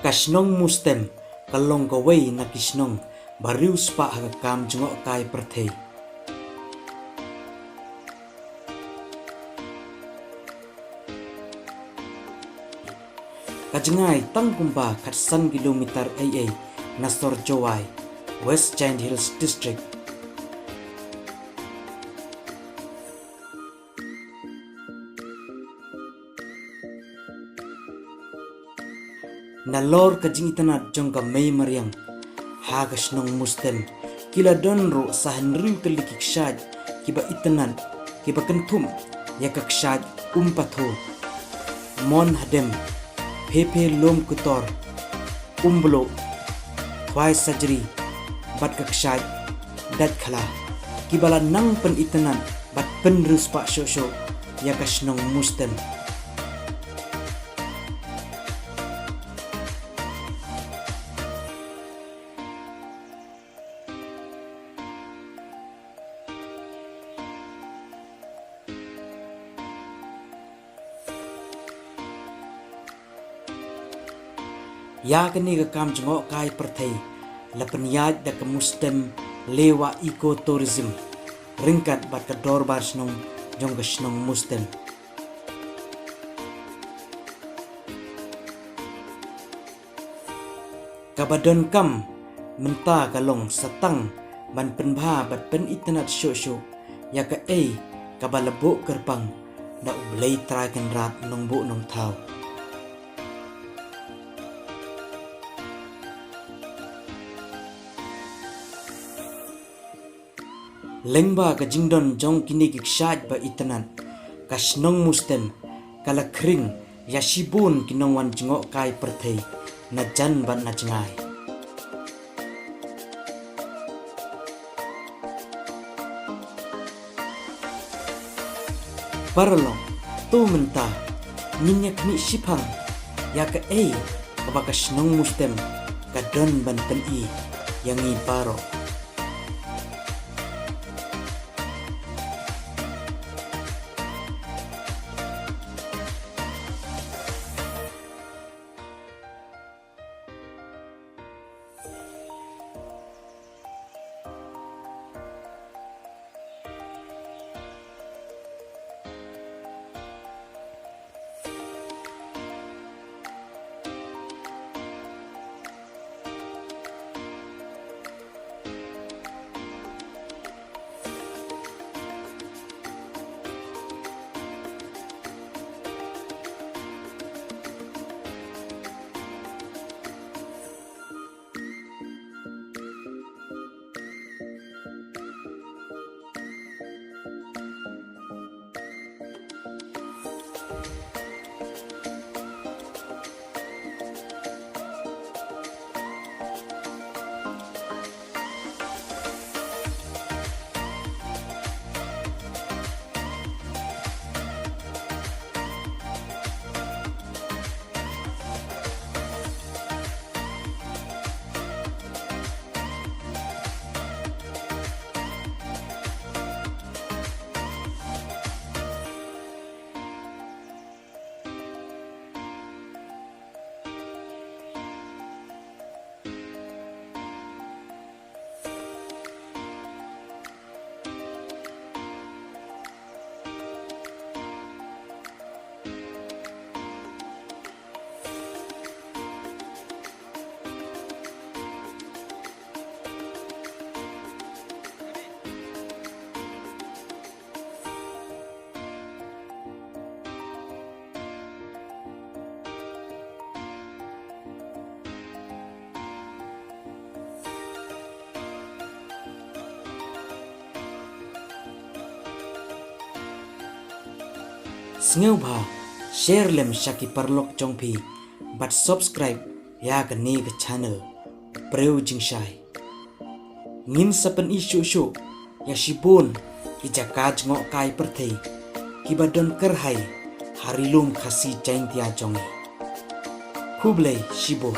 kasnong mustem kalong gaway na kisnong barius pa hagakam jungo kay perthei. Kajengay tangkumba katsan kilometer AA Nasor Jowai, West Giant Hills District. Nalor kajing itanat jongka Mei Mariang hagas nong mustem kila donro sahanriu kelikik syaj kiba itanat kiba kentum yakak syaj umpatho mon hadem pepe lom kutor umblo wai sajri bat kak syaj dat khala kibala nang pen itanan bat penrus pak shosho yakas nong mustem. Ya kini ke kam jengok kai perthei lapan yaj da ke mustem lewa ekoturism ringkat bat ke dorbar snong jong ke snong mustem. Kabadon kam menta kalong satang ban penbha bat pen internet show ya ke kabalebuk gerbang da ublei traken rat nong bu nong thau. Lengba ka jingdon jong kini kiksyad ba itanan kasnong mustem kala kring yashibun kinongwan jengok kai perthei na jan bat na jengay. Paralong tu menta minyak ni sipang ya ka kaba kasnong mustem kadon ban pen yang i paro. Sngeu bha share lem shaki parlok jongphi but subscribe ya ka ne ka channel preu jingshai ngin sapen isu ya shibun ki jakaj ngo kai perthei ki badon kerhai harilum khasi jaintia jongi khublei shibo